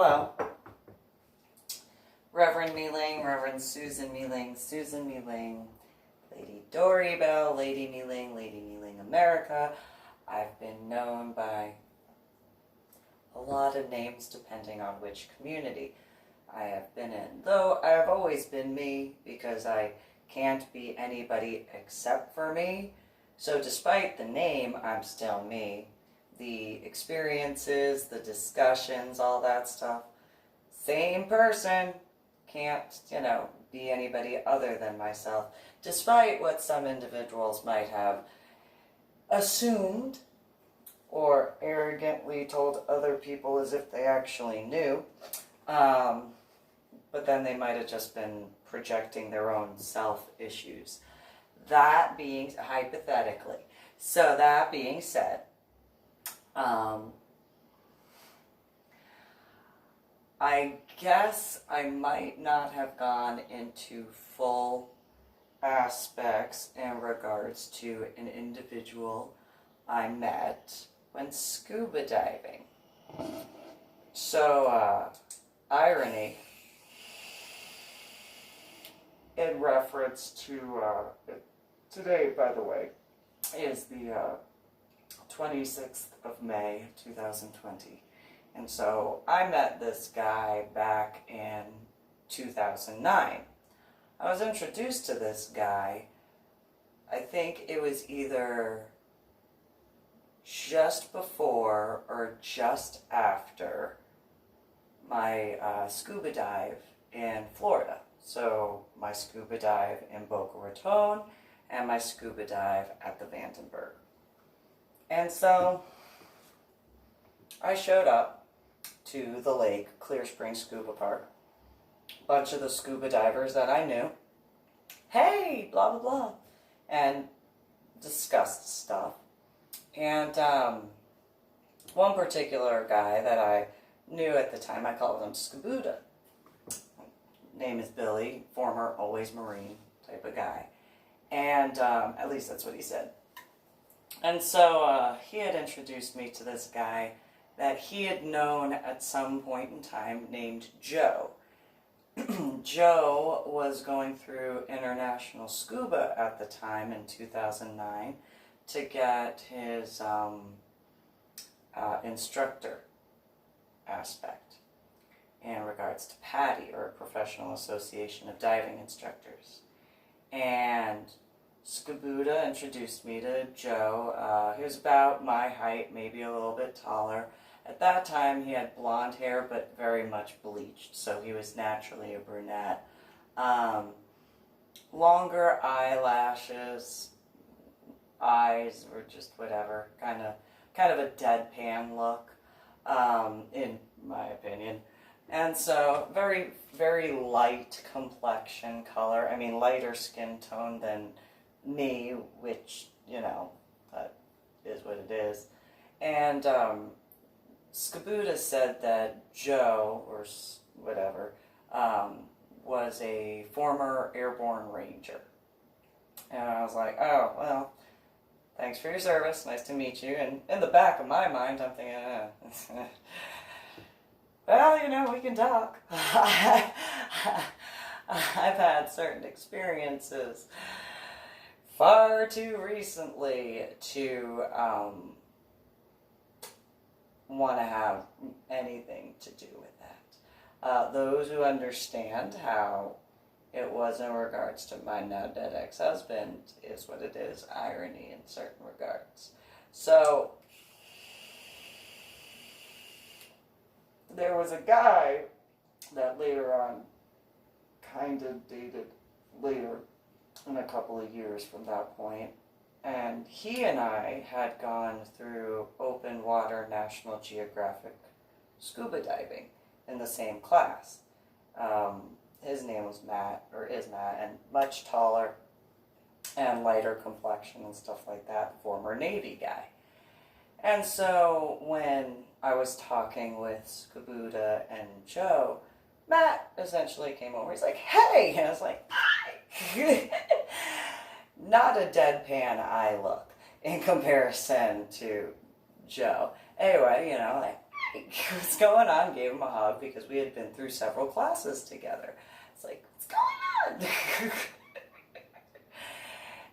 Hello. Reverend MeeLing, Reverend Susan MeeLing, Lady Dori, Belle, Lady MeeLing America. I've been known by a lot of names depending on which community I have been in. Though I have always been me because I can't be anybody except for me. So despite the name, I'm still me. The experiences, the discussions, all that stuff, same person. Can't, be anybody other than myself, despite what some individuals might have assumed or arrogantly told other people as if they actually knew. But then they might have just been projecting their own self-issues. That being, hypothetically. So that being said, I guess I might not have gone into full aspects in regards to an individual I met when scuba diving. So, irony, in reference to, today, by the way, is the 26th of May, 2020. And so I met this guy back in 2009. I was introduced to this guy, I think it was either just before or just after my scuba dive in Florida. So my scuba dive in Boca Raton and my scuba dive at the Vandenberg. And so I showed up to the lake, Springs SCUBA Park. A bunch of the scuba divers that I knew. Hey, blah, blah, blah. And discussed stuff. And one particular guy that I knew at the time, I called him Scubuda. Name is Billy, former always Marine type of guy. And at least that's what he said. And so he had introduced me to this guy that he had known at some point in time named Joe. Joe was going through international scuba at the time in 2009 to get his instructor aspect in regards to PADI, or Professional Association of Diving Instructors. And Scubuda introduced me to Joe. He was about my height, maybe a little bit taller. At that time, he had blonde hair, but very much bleached, so he was naturally a brunette. Longer eyelashes, eyes were just whatever, kind of a deadpan look, in my opinion. And so, very, very light complexion color. I mean, lighter skin tone than me, which, that is what it is. And Scubuda said that Joe, or whatever, was a former airborne ranger. And I was like, oh, well, thanks for your service, nice to meet you. And in the back of my mind, I'm thinking, well, we can talk. I've had certain experiences far too recently to want to have anything to do with that. Those who understand how it was in regards to my now dead ex-husband is what it is, irony in certain regards. So, there was a guy that later on kind of dated later in a couple of years from that point. And he and I had gone through open water National Geographic scuba diving in the same class. His name was Matt, or is Matt, and much taller and lighter complexion and stuff like that, former Navy guy. And so when I was talking with Scubuda and Joe, Matt essentially came over. He's like, hey! And I was like, hi! Not a deadpan eye look in comparison to Joe. Anyway, what's going on? Gave him a hug because we had been through several classes together. It's like, what's going on?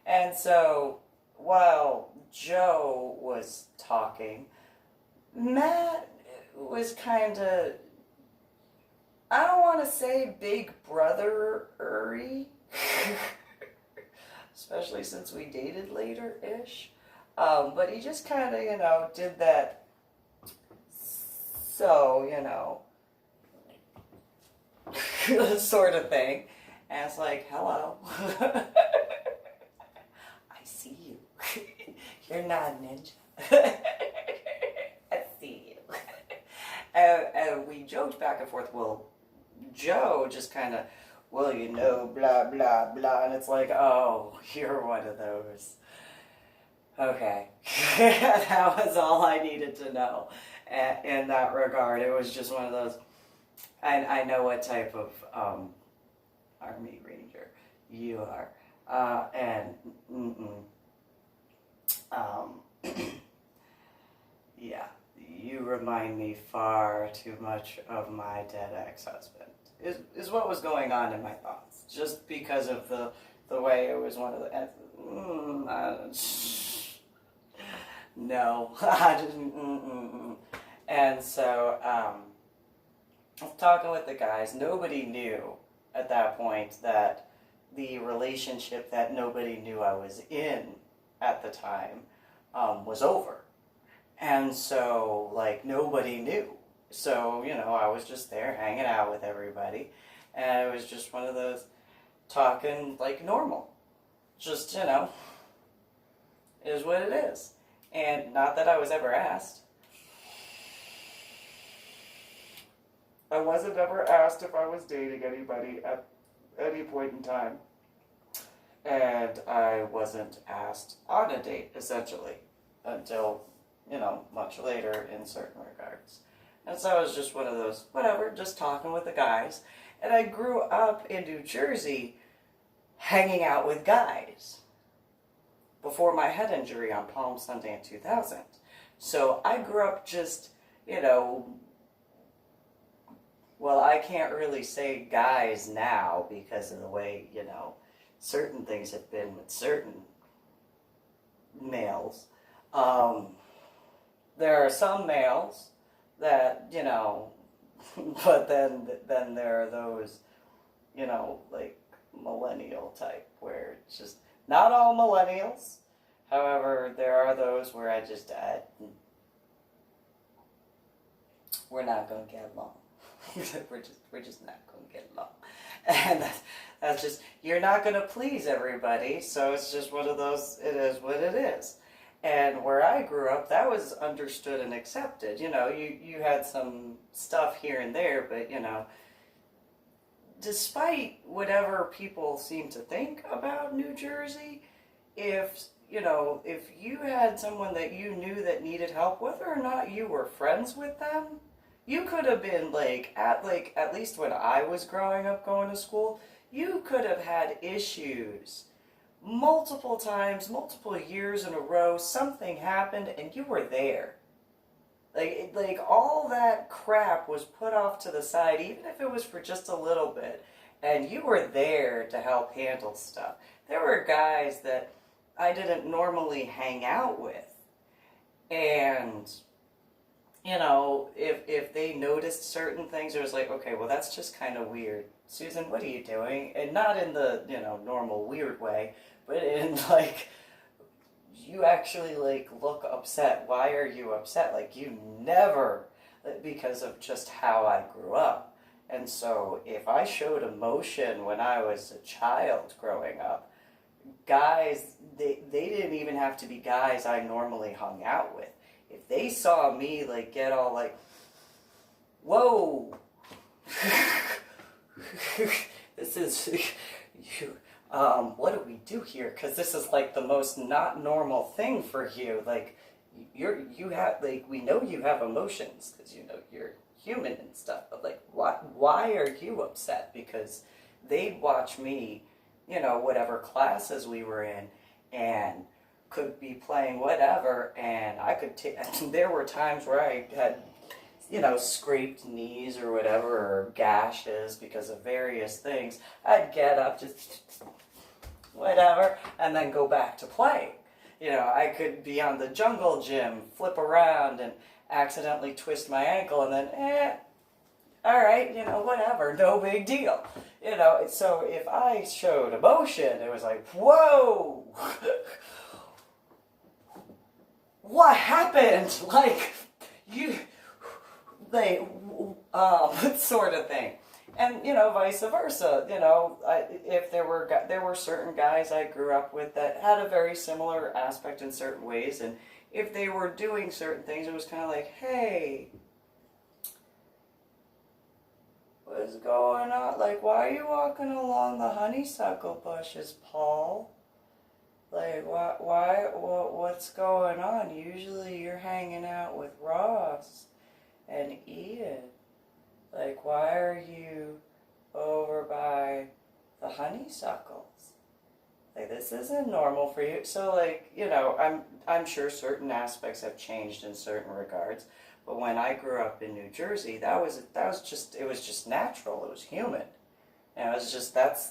And so while Joe was talking, Matt was kind of, I don't want to say big brother-y, especially since we dated later-ish. But he just kind of, did that, so, sort of thing. And it's like, hello. I see you. You're not a ninja. I see you. And we joked back and forth. Well, Joe just kind of, well, blah, blah, blah. And it's like, oh, you're one of those. Okay. That was all I needed to know in that regard. It was just one of those, I know what type of Army Ranger you are. Yeah, you remind me far too much of my dead ex-husband, is what was going on in my thoughts, just because of the way it was one of the, no, I didn't, And so, I was talking with the guys. Nobody knew at that point that the relationship that nobody knew I was in at the time was over. And so, like, nobody knew. So, I was just there hanging out with everybody. And it was just one of those talking like normal. Just, is what it is. And not that I was ever asked. I wasn't ever asked if I was dating anybody at any point in time. And I wasn't asked on a date, essentially, until, much later in certain regards. And so I was just one of those, whatever, just talking with the guys. And I grew up in New Jersey hanging out with guys before my head injury on Palm Sunday in 2000. So I grew up just, well, I can't really say guys now because of the way, certain things have been with certain males. There are some males that, but then there are those, like millennial type where it's just not all millennials. However, there are those where we're not going to get along. we're just not going to get along. And that's just, you're not going to please everybody, so it's just one of those, it is what it is. And where I grew up, that was understood and accepted. You had some stuff here and there, but, despite whatever people seem to think about New Jersey, if you had someone that you knew that needed help, whether or not you were friends with them, you could have been at least when I was growing up going to school, you could have had issues multiple times, multiple years in a row. Something happened and you were there. Like all that crap was put off to the side, even if it was for just a little bit, and you were there to help handle stuff. There were guys that I didn't normally hang out with, and if they noticed certain things, it was like, okay, well, that's just kind of weird. Susan, what are you doing? And not in the, normal weird way, but in, you actually, look upset. Why are you upset? You never, because of just how I grew up. And so if I showed emotion when I was a child growing up, guys, they didn't even have to be guys I normally hung out with. If they saw me, get all, whoa, this is, what do we do here? Because this is, the most not normal thing for you. You have, we know you have emotions, because, you're human and stuff, but, why are you upset? Because they'd watch me, whatever classes we were in, and could be playing whatever, and I could there were times where I had you know, scraped knees or whatever, or gashes because of various things, I'd get up, just whatever, and then go back to playing. You know, I could be on the jungle gym, flip around, and accidentally twist my ankle, and then, all right, you know, whatever, no big deal. You know, so if I showed emotion, it was like, whoa! What happened? Like, sort of thing. And, you know, vice versa. You know, if there were certain guys I grew up with that had a very similar aspect in certain ways, and if they were doing certain things, it was kind of like, hey, what's going on? Like, why are you walking along the honeysuckle bushes, Paul? Like, what's going on? Usually you're hanging out with Ross and Ian. Like, why are you over by the honeysuckles? Like, this isn't normal for you. So, like, you know, I'm sure certain aspects have changed in certain regards. But when I grew up in New Jersey, it was just natural. It was human. And it was just, that's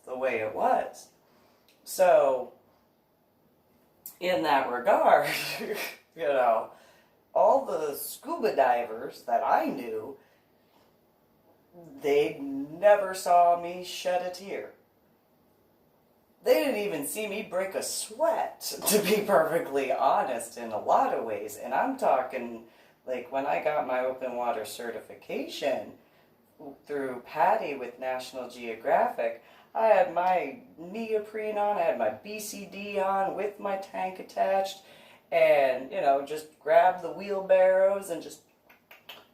the way it was. So, in that regard, you know, all the scuba divers that I knew, they never saw me shed a tear. They didn't even see me break a sweat, to be perfectly honest, in a lot of ways. And I'm talking, like, when I got my open water certification through Patty with National Geographic, I had my neoprene on, I had my BCD on with my tank attached, and, you know, just grabbed the wheelbarrows and just,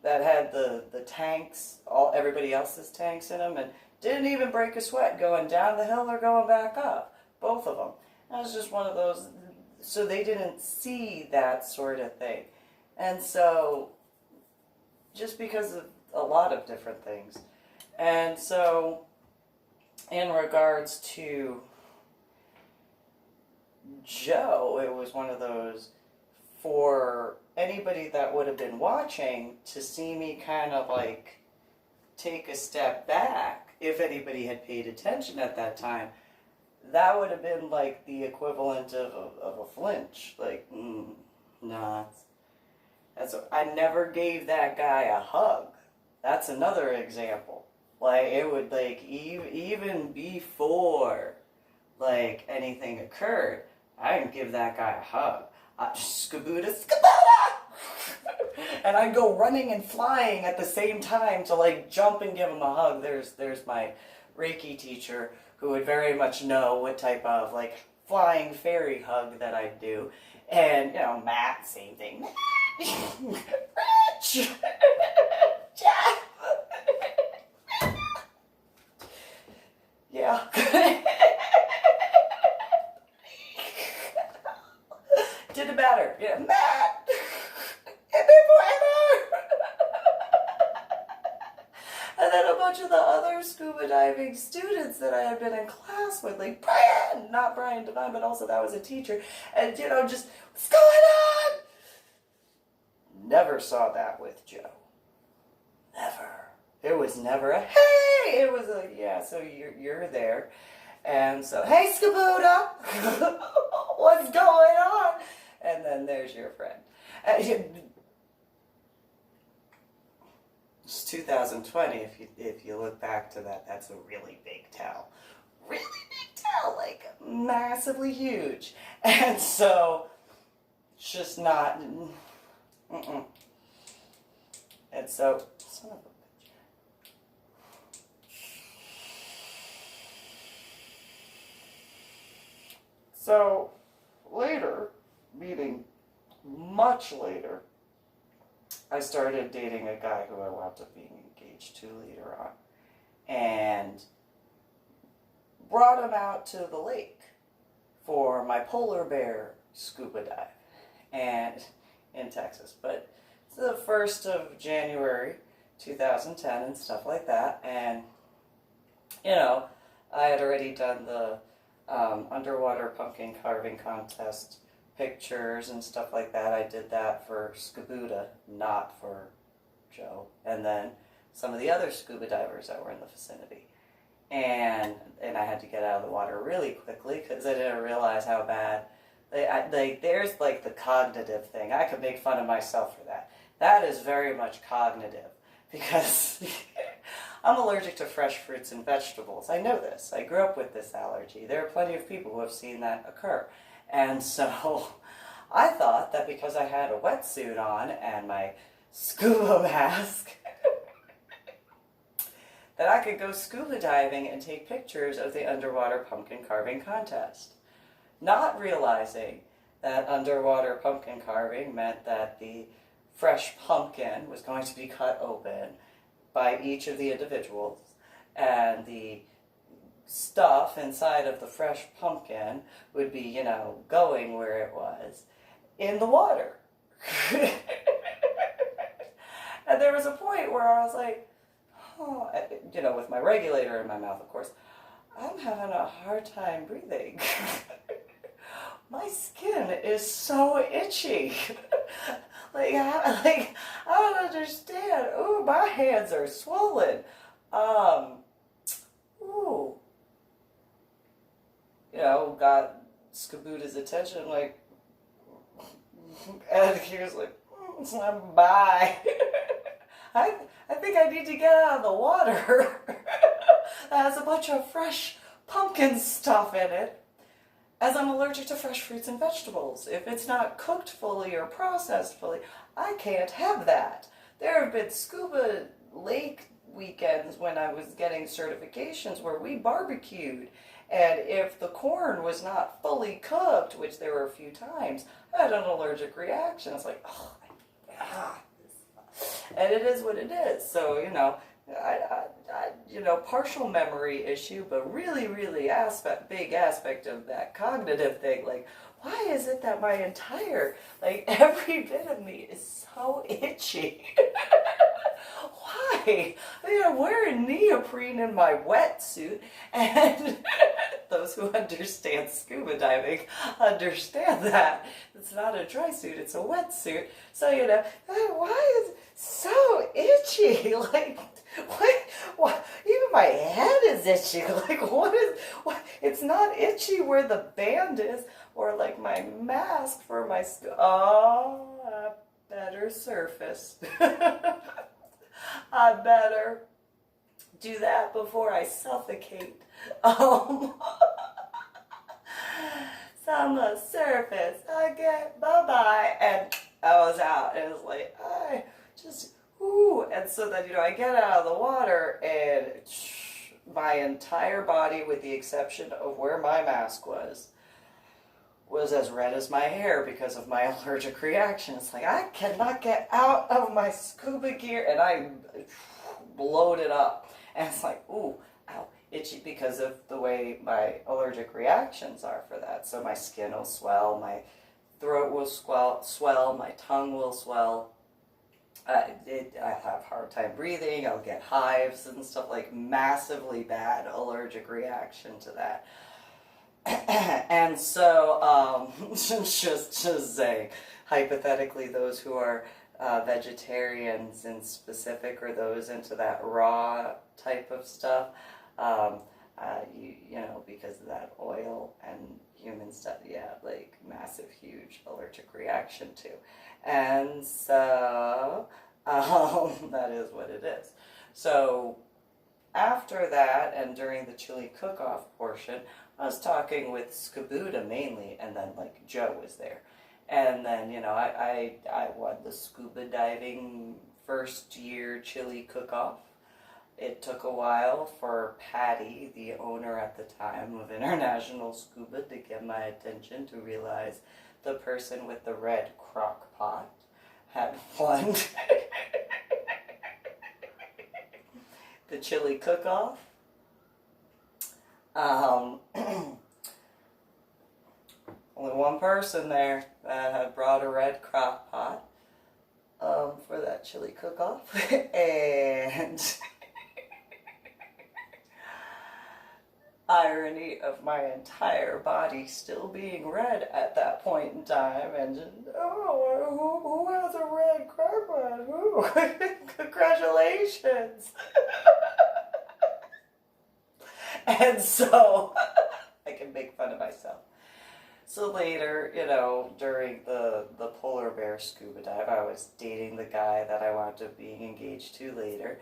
that had the tanks, everybody else's tanks in them, and didn't even break a sweat going down the hill or going back up, both of them. That was just one of those, so they didn't see that sort of thing. And so, just because of a lot of different things. And so, in regards to Joe, it was one of those, for anybody that would have been watching, to see me kind of like take a step back, if anybody had paid attention at that time, that would have been like the equivalent of a flinch. Like, nah. I never gave that guy a hug. That's another example. Like, it would, like, even before, like, anything occurred, I didn't give that guy a hug. Scubuda! And I'd go running and flying at the same time to, like, jump and give him a hug. There's my Reiki teacher who would very much know what type of, like, flying fairy hug that I'd do. And, you know, Matt, same thing. Rich! Yeah. Didn't matter. Yeah, Matt! Hit me forever! And then a bunch of the other scuba diving students that I had been in class with, like Brian, not Brian Devine, but also that was a teacher, and, you know, just, what's going on? Never saw that with Joe. Never. It was never a, hey! It was a, yeah, so you're there. And so, hey, Scubuda! What's going on? And then there's your friend. It's 2020, if you look back to that, that's a really big towel. Really big towel, like massively huge. And so, it's just not, And so, son of a bitch. So, later, meaning much later, I started dating a guy who I wound up being engaged to later on. And brought him out to the lake for my polar bear scuba dive and in Texas. But it's the 1st of January 2010 and stuff like that. And, you know, I had already done the underwater pumpkin carving contest pictures and stuff like that. I did that for Scubuda, not for Joe, and then some of the other scuba divers that were in the vicinity. And I had to get out of the water really quickly because I didn't realize how bad. There's like the cognitive thing. I could make fun of myself for that. That is very much cognitive because I'm allergic to fresh fruits and vegetables. I know this. I grew up with this allergy. There are plenty of people who have seen that occur. And so I thought that because I had a wetsuit on and my scuba mask, that I could go scuba diving and take pictures of the underwater pumpkin carving contest. Not realizing that underwater pumpkin carving meant that the fresh pumpkin was going to be cut open by each of the individuals, and the stuff inside of the fresh pumpkin would be, you know, going where it was in the water. And there was a point where I was like, oh, you know, with my regulator in my mouth, of course, I'm having a hard time breathing. My skin is so itchy. I don't understand. Ooh, my hands are swollen. Ooh. You know, got Scubuda's attention, like, and he was like, bye. I think I need to get out of the water. That has a bunch of fresh pumpkin stuff in it, as I'm allergic to fresh fruits and vegetables. If it's not cooked fully or processed fully, I can't have that. There have been scuba lake weekends when I was getting certifications where we barbecued, and if the corn was not fully cooked, which there were a few times, I had an allergic reaction. It's like, oh, and it is what it is. So, you know, partial memory issue, but really, really big aspect of that cognitive thing. Like, why is it that my entire, like, every bit of me is so itchy? Why? I mean, I'm wearing neoprene in my wetsuit, and those who understand scuba diving understand that. It's not a dry suit, it's a wetsuit. So, you know, why is it so itchy? Like, what? Even my head is itchy. Like, what? It's not itchy where the band is, or like my mask for my oh, a better surface. I better do that before I suffocate. Some surface. Okay, bye-bye. And I was out, and it was like, I just, ooh. And so then, you know, I get out of the water, and my entire body, with the exception of where my mask was as red as my hair because of my allergic reaction. It's like, I cannot get out of my scuba gear, and I blowed it up. And it's like, ooh, ow, itchy, because of the way my allergic reactions are for that. So my skin will swell, my throat will swell, my tongue will swell. I have a hard time breathing. I'll get hives and stuff, like massively bad allergic reaction to that. And so, just saying, hypothetically, those who are vegetarians in specific, or those into that raw type of stuff, you know, because of that oil and human stuff, yeah, like massive, huge allergic reaction to. And so, that is what it is. So, after that, and during the chili cook-off portion, I was talking with Scubuda mainly, and then, like, Joe was there. And then, you know, I won the scuba diving first year chili cook-off. It took a while for Patty, the owner at the time of International Scuba, to get my attention, to realize the person with the red crock pot had won the chili cook-off. Only one person there that had brought a red crock pot for that chili cook-off. And irony of my entire body still being red at that point in time, and just, oh, who has a red carpet? Ooh, congratulations. And so I can make fun of myself. So later, during the polar bear scuba dive, I was dating the guy that I wound up being engaged to later,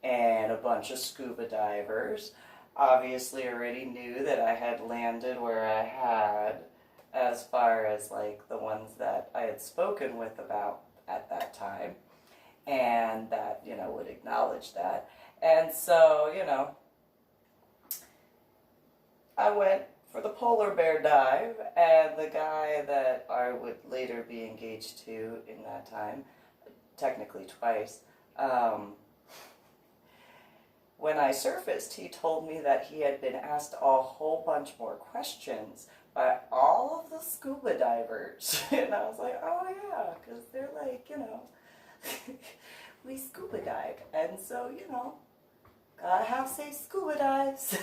and a bunch of scuba divers obviously already knew that I had landed where I had, as far as like the ones that I had spoken with about at that time, and that, would acknowledge that. And so, I went for the polar bear dive, and the guy that I would later be engaged to in that time, technically twice, when I surfaced, he told me that he had been asked a whole bunch more questions by all of the scuba divers. And I was like, oh yeah, because they're like, we scuba dive. And so, gotta have safe scuba dives.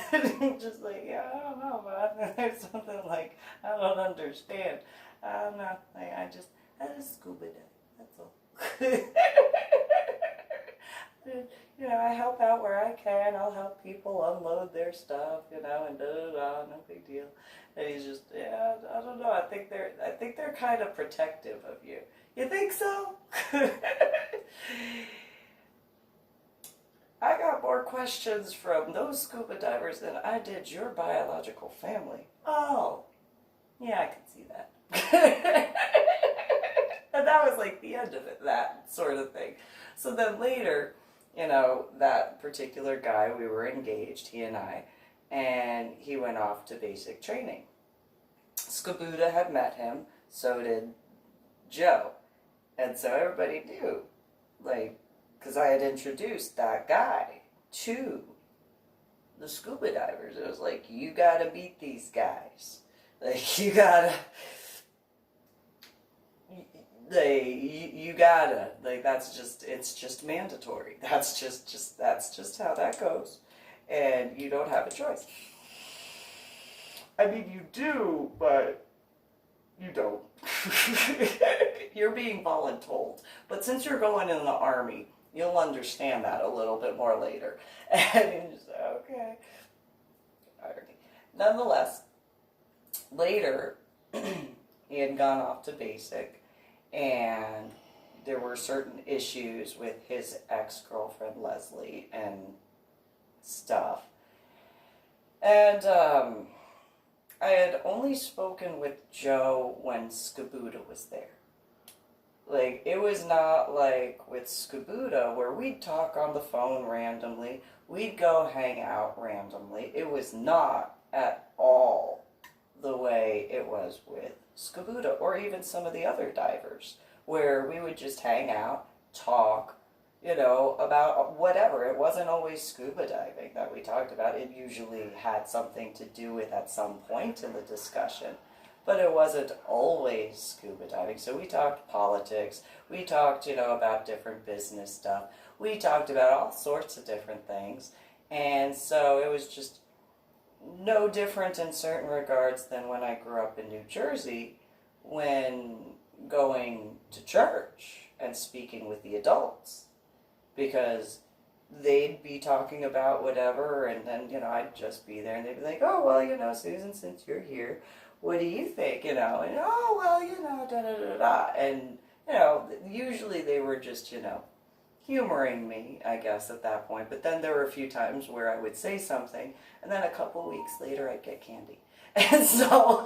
Just like, yeah, I don't know, man. There's something like, I don't understand. I don't know. Like, I just scuba dive. That's all. I help out where I can. I'll help people unload their stuff, and da-da-da, no big deal. And he's just, yeah, I don't know. I think they're kind of protective of you. You think so? I got more questions from those scuba divers than I did your biological family. Oh, yeah, I can see that. And that was like the end of it, that sort of thing. So then later, that particular guy, we were engaged, he and I, and he went off to basic training. SCUBA had met him, so did Joe. And so everybody knew, like, because I had introduced that guy to the scuba divers. It was like, you gotta meet these guys. Like, you gotta, that's just, it's just mandatory. That's just how that goes. And you don't have a choice. I mean, you do, but you don't. You're being voluntold. But since you're going in the Army, you'll understand that a little bit more later. And you just, okay. Irony. Nonetheless, later, he had gone off to basic, and there were certain issues with his ex-girlfriend, Leslie, and stuff. And, I had only spoken with Joe when SCUBA was there. Like, it was not like with SCUBA where we'd talk on the phone randomly, we'd go hang out randomly. It was not at all the way it was with SCUBA, or even some of the other divers, where we would just hang out, talk, about whatever. It wasn't always scuba diving that we talked about. It usually had something to do with at some point in the discussion, but it wasn't always scuba diving. So we talked politics, we talked, about different business stuff, we talked about all sorts of different things, and so it was just no different in certain regards than when I grew up in New Jersey, when going to church and speaking with the adults. Because they'd be talking about whatever, and then, I'd just be there, and they'd be like, oh, well, Susan, since you're here, what do you think, and, oh, well, da-da-da-da, and, usually they were just, humoring me, I guess, at that point, but then there were a few times where I would say something, and then a couple weeks later, I'd get candy, and so,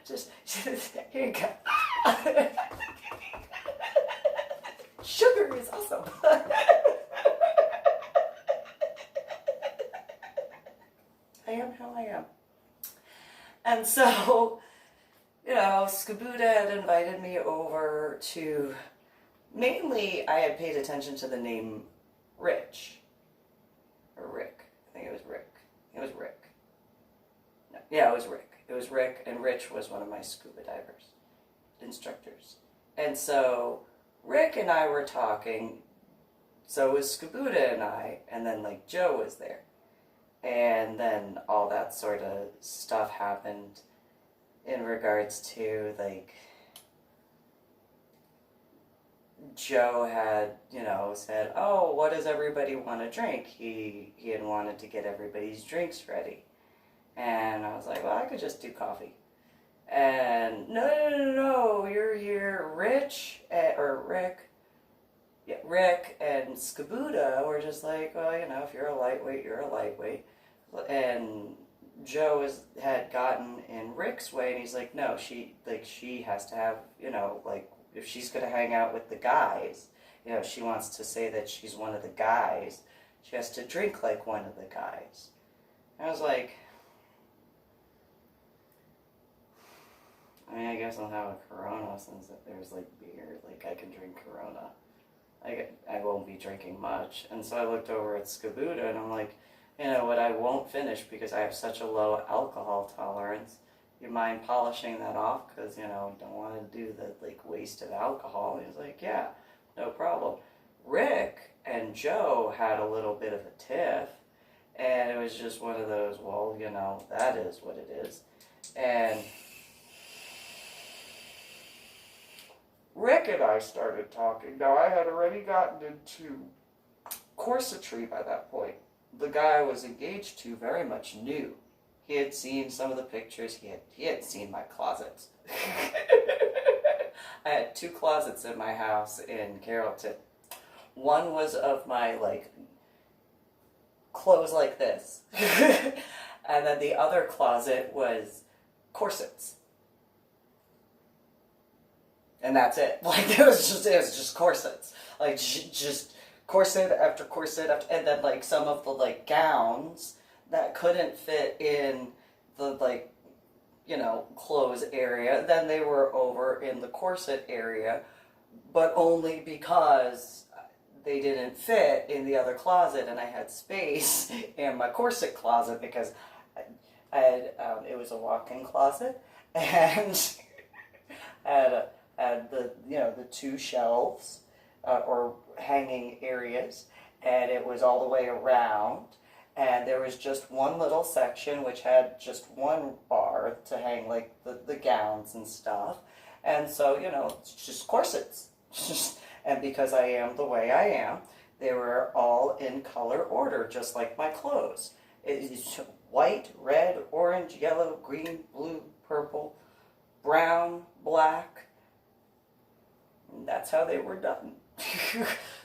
just, here you go. Sugar is awesome. I am how I am. And so, SCUBA had invited me over to, mainly I had paid attention to the name Rich. Or Rick. I think it was Rick. It was Rick. No, yeah, it was Rick. It was Rick, and Rich was one of my scuba divers, instructors. And so Rick and I were talking, so it was SCUBA and I, and then like Joe was there. And then all that sort of stuff happened in regards to, like, Joe had, said, oh, what does everybody want to drink? He had wanted to get everybody's drinks ready. And I was like, well, I could just do coffee. And no, you're here, Rick and SCUBA were just like, well, if you're a lightweight, you're a lightweight. And Joe had gotten in Rick's way, and he's like, no, she has to have, if she's going to hang out with the guys, she wants to say that she's one of the guys, she has to drink like one of the guys. And I was like, I guess I'll have a Corona since there's, like, beer. Like, I can drink Corona. I won't be drinking much. And so I looked over at SCUBA, and I'm like, what I won't finish because I have such a low alcohol tolerance. You mind polishing that off? Because, don't want to do the, like, waste of alcohol. And he's like, yeah, no problem. Rick and Joe had a little bit of a tiff. And it was just one of those, well, that is what it is. And Rick and I started talking. Now, I had already gotten into corsetry by that point. The guy I was engaged to very much knew. He had seen some of the pictures. He had seen my closets. I had 2 closets in my house in Carrollton. One was of my, like, clothes like this. And then the other closet was corsets. And that's it. Like, it was just corsets. Like, just corset after corset after, and then, like, some of the, like, gowns that couldn't fit in the, like, clothes area, then they were over in the corset area, but only because they didn't fit in the other closet, and I had space in my corset closet because I had, it was a walk-in closet, and had the 2 shelves, or hanging areas, and it was all the way around, and there was just one little section which had just one bar to hang, like, the gowns and stuff, and so, it's just corsets. And because I am the way I am, they were all in color order, just like my clothes. It's white, red, orange, yellow, green, blue, purple, brown, black. And that's how they were done.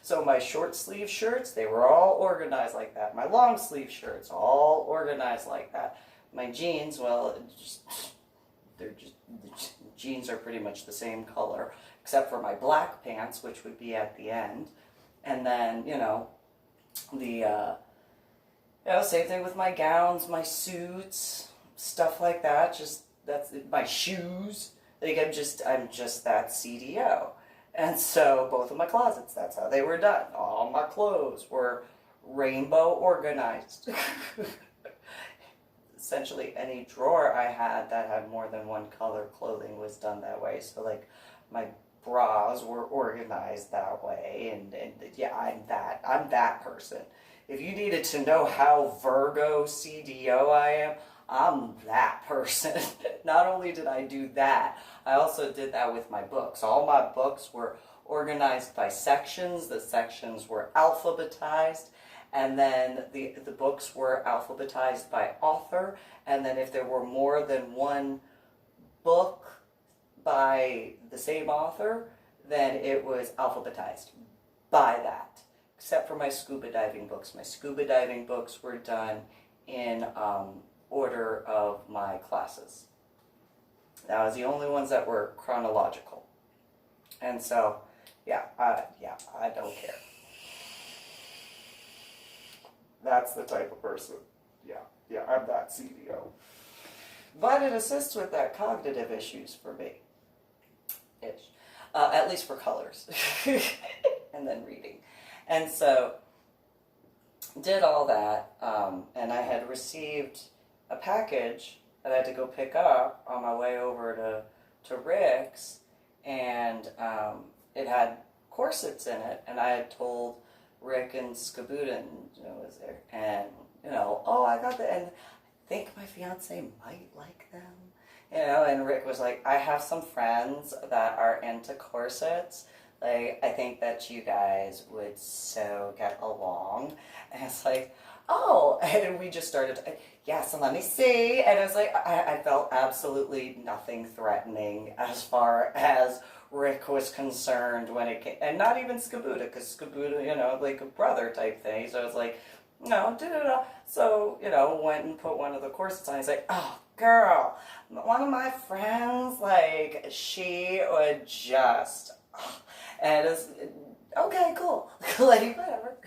So my short sleeve shirts, they were all organized like that. My long sleeve shirts, all organized like that. My jeans, well, the jeans are pretty much the same color, except for my black pants, which would be at the end. And then, same thing with my gowns, my suits, stuff like that. That's my shoes. Like, I'm just that CDO. And so both of my closets, that's how they were done. All my clothes were rainbow organized. Essentially any drawer I had that had more than one color clothing was done that way. So, like, my bras were organized that way, and yeah, I'm that person. If you needed to know how Virgo CDO I am, I'm that person. Not only did I do that, I also did that with my books. All my books were organized by sections. The sections were alphabetized, and then the books were alphabetized by author, and then if there were more than one book by the same author, then it was alphabetized by that. Except for my scuba diving books. My scuba diving books were done in order of my classes. That was the only ones that were chronological. And so, I don't care. That's the type of person. Yeah, I'm that CDO. But it assists with that cognitive issues for me. Ish. At least for colors. And then reading. And so, did all that, and I had received a package that I had to go pick up on my way over to Rick's, and it had corsets in it, and I had told Rick and SCUBA was there, and oh, I got the, and I think my fiance might like them. And Rick was like, I have some friends that are into corsets. Like, I think that you guys would so get along. And it's like, oh, and we just started, yes, and let me see. And it was like, I felt absolutely nothing threatening as far as Rick was concerned when it came, and not even Scubuda, because Scubuda, like a brother type thing. So it was like, no, da-da-da. So, went and put one of the corsets on. He's like, oh, girl, one of my friends, like, she would just, and it's, okay, cool. Like, whatever.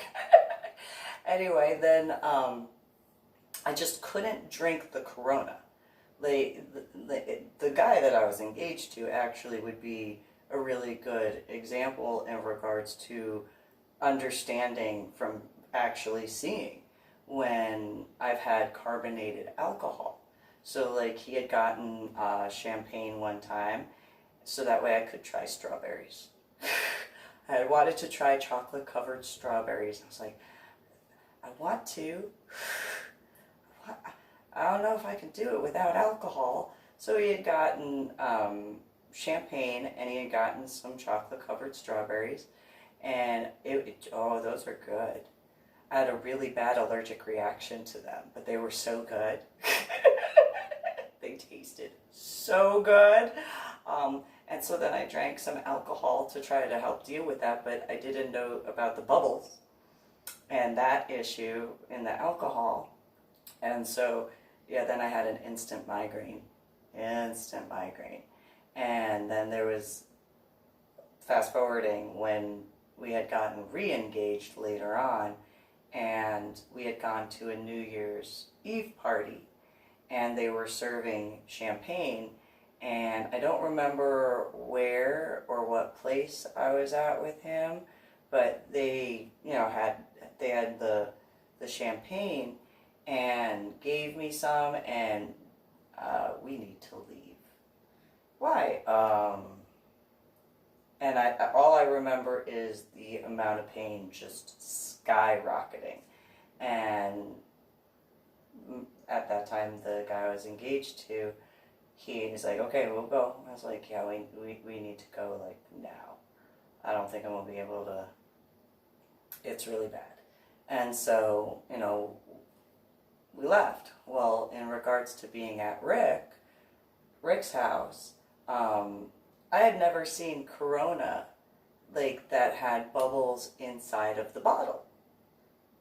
Anyway, then I just couldn't drink the Corona. The guy that I was engaged to actually would be a really good example in regards to understanding from actually seeing when I've had carbonated alcohol. So like he had gotten champagne one time, so that way I could try strawberries. I had wanted to try chocolate covered strawberries. I was like, I want to. I don't know if I can do it without alcohol. So he had gotten champagne and he had gotten some chocolate covered strawberries, and oh, those are good. I had a really bad allergic reaction to them, but they were so good. They tasted so good. And so then I drank some alcohol to try to help deal with that, but I didn't know about the bubbles and that issue in the alcohol. And so, yeah, then I had an instant migraine. And then there was, fast forwarding, when we had gotten re-engaged later on, and we had gone to a New Year's Eve party, and they were serving champagne, and I don't remember where or what place I was at with him, but they, had the champagne and gave me some, and we need to leave. Why? And all I remember is the amount of pain just skyrocketing. And at that time, the guy I was engaged to, he's like, okay, we'll go. I was like, yeah, we need to go, like, now. I don't think I'm going to be able to, it's really bad. And so, we left. Well, in regards to being at Rick's house, I had never seen Corona, like, that had bubbles inside of the bottle.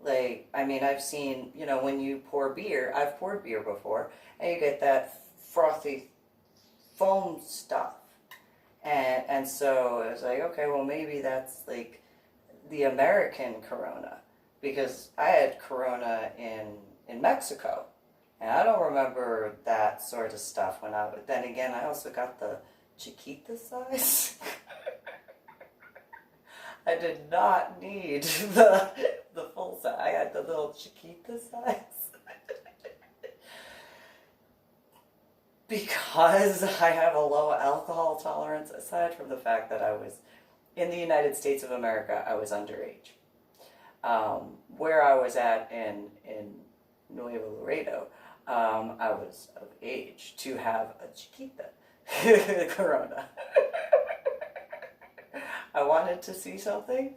Like, I mean, I've seen, when you pour beer, I've poured beer before, and you get that frothy foam stuff. And so it was like, okay, well, maybe that's, like, the American Corona, because I had Corona in Mexico, and I don't remember that sort of stuff then again, I also got the Chiquita size. I did not need the full size. I had the little Chiquita size. Because I have a low alcohol tolerance, aside from the fact that I was in the United States of America, I was underage. Where I was at in Nuevo Laredo, I was of age to have a Chiquita Corona. I wanted to see something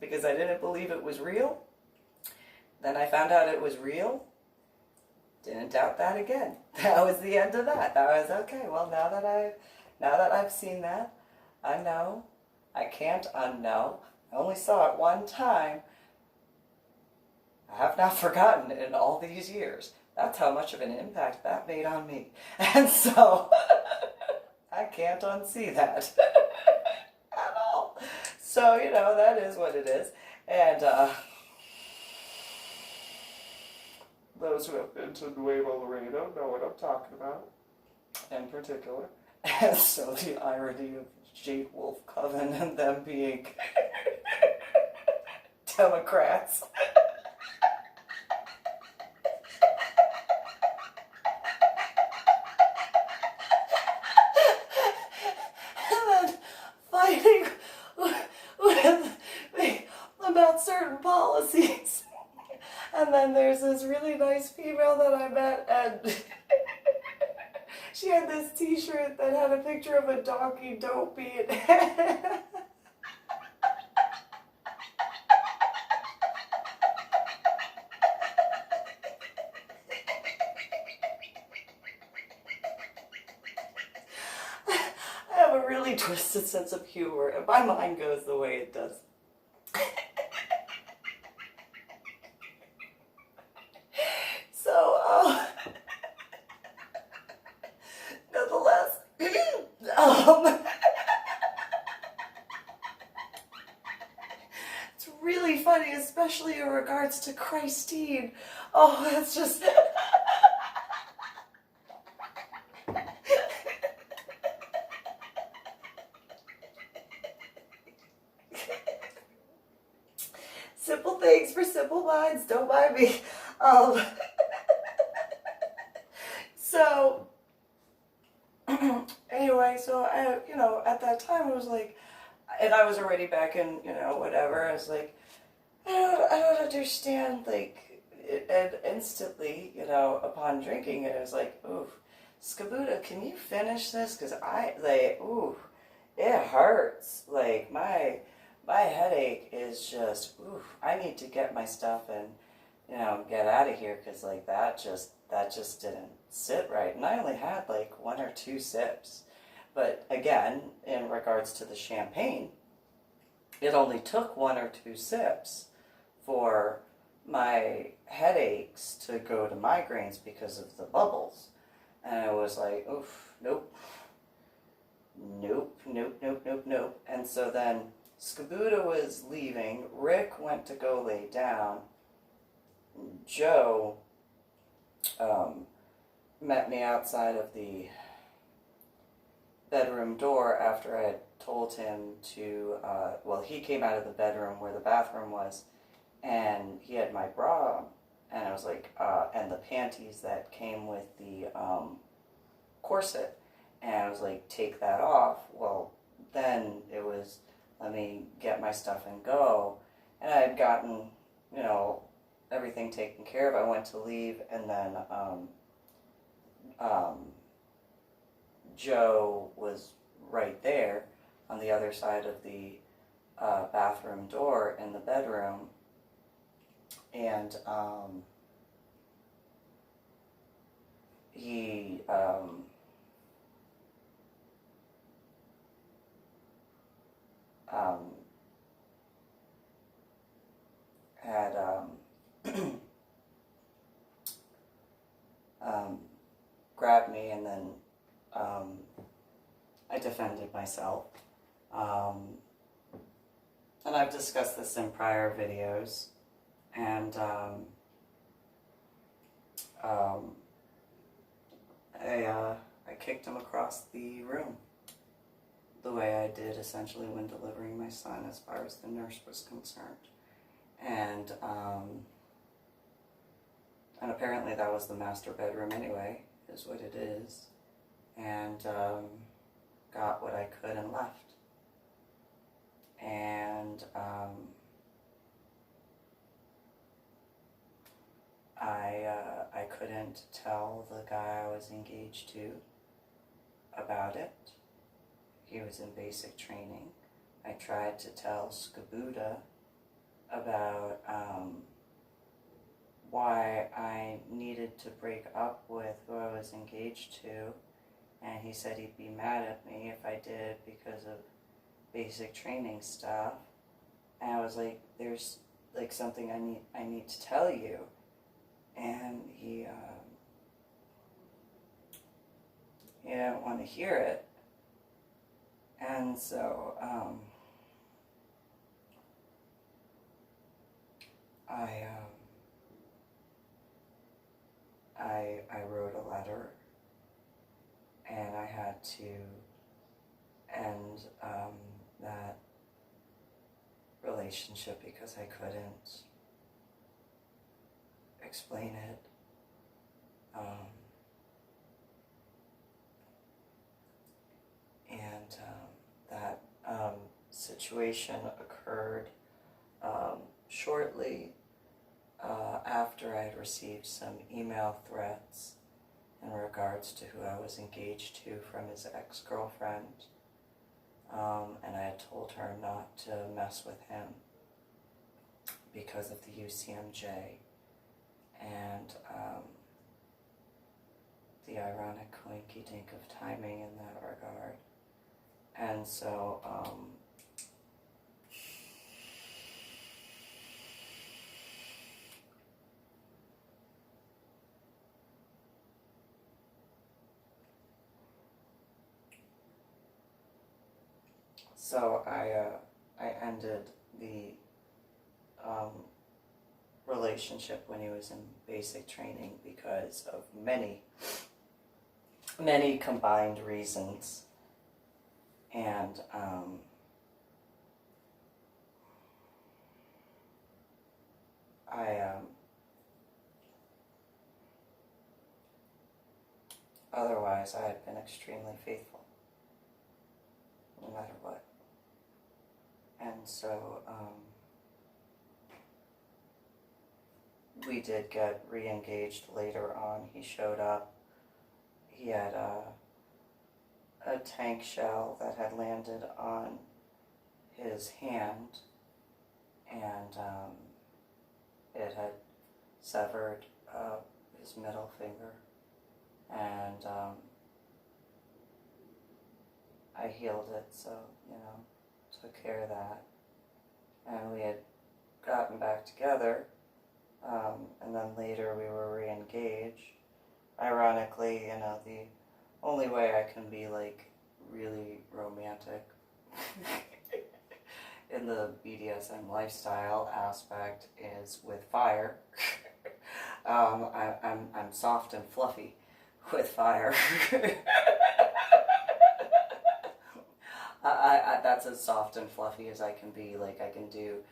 because I didn't believe it was real. Then I found out it was real. Didn't doubt that again. That was the end of that. That was okay. Well, now that I've seen that, I know. I can't unknow. I only saw it one time. I have not forgotten it in all these years. That's how much of an impact that made on me. And so, I can't unsee that at all. So, that is what it is. And those who have been to Nuevo Laredo know what I'm talking about, in particular. And so the irony of Jake Wolf Coven and them being Democrats. And then fighting with me about certain policies. And then And there's this really nice female that I met, and she had this t-shirt that had a picture of a donkey, don't be it. I have a really twisted sense of humor, and my mind goes the way it does. So, nonetheless, it's really funny, especially in regards to Christine. Oh, that's just... Simple things for simple minds, don't mind me. So, anyway, so I, at that time I was like, and I was already back in, whatever, I was like, I don't understand, like, and instantly, upon drinking it, I was like, ooh, SCUBA, can you finish this? Because it hurts. Like, my headache is just, ooh, I need to get my stuff and, get out of here, because, like, that just didn't sit right. And I only had, like, 1 or 2 sips. But, again, in regards to the champagne, it only took 1 or 2 sips for my headaches to go to migraines because of the bubbles. And I was like, oof, nope. And so then SCUBA was leaving. Rick went to go lay down. Joe met me outside of the bedroom door after I had told him to, he came out of the bedroom where the bathroom was, and he had my bra on, and I was like, and the panties that came with the corset, and I was like, take that off. Well, then it was, let me get my stuff and go, and I had gotten, everything taken care of. I went to leave, and then Joe was right there on the other side of the bathroom door in the bedroom, and he had grabbed me, and then I defended myself. And I've discussed this in prior videos, and I kicked him across the room, the way I did essentially when delivering my son, as far as the nurse was concerned. And apparently that was the master bedroom anyway, is what it is. And got what I could and left. And I couldn't tell the guy I was engaged to about it. He was in basic training. I tried to tell SCUBA about why I needed to break up with who I was engaged to, and he said he'd be mad at me if I did because of basic training stuff. And I was like, there's like something I need to tell you. And he didn't want to hear it. And so I wrote a letter, and I had to end that relationship because I couldn't explain it. That situation occurred shortly after I had received some email threats in regards to who I was engaged to from his ex-girlfriend, and I had told her not to mess with him because of the UCMJ, and the ironic coinky-dink of timing in that regard. And so, I ended the relationship when he was in basic training because of many combined reasons. And otherwise I had been extremely faithful, no matter what. And so we did get re-engaged later on. He showed up. He had a tank shell that had landed on his hand, and it had severed his middle finger, and I healed it, so, took care of that. And we had gotten back together, and then later we were re-engaged. Ironically, the only way I can be, really romantic in the BDSM lifestyle aspect is with fire. I'm soft and fluffy with fire. That's as soft and fluffy as I can be. I can do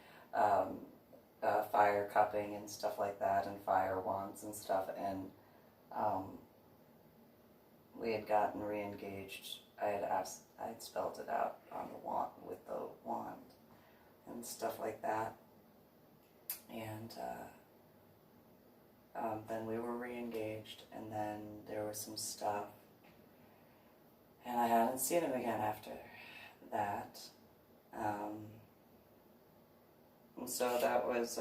fire cupping and stuff like that, and fire wands and stuff, and we had gotten re-engaged. I had spelled it out on the wand with the wand and stuff like that, and then we were re-engaged, and then there was some stuff, and I hadn't seen him again after that, and so that was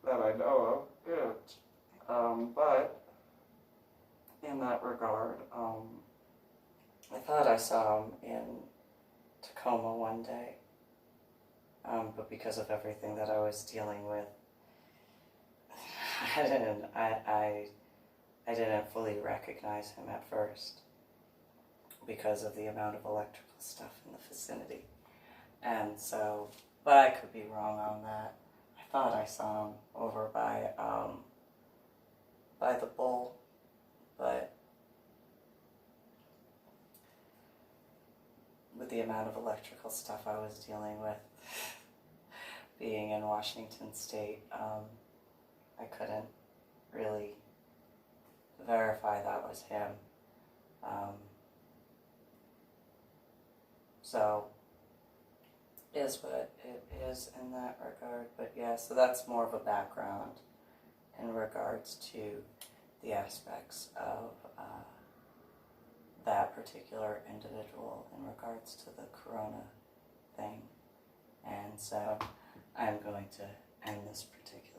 that I know of it. But in that regard, I thought I saw him in Tacoma one day, but because of everything that I was dealing with, I didn't fully recognize him at first because of the amount of electrical stuff in the vicinity. And so, but I could be wrong on that. I thought I saw him over by the Bull, but with the amount of electrical stuff I was dealing with, being in Washington State, I couldn't really verify that was him. So, is what it is in that regard. But yeah, so that's more of a background in regards to the aspects of that particular individual in regards to the corona thing. And so I'm going to end this particular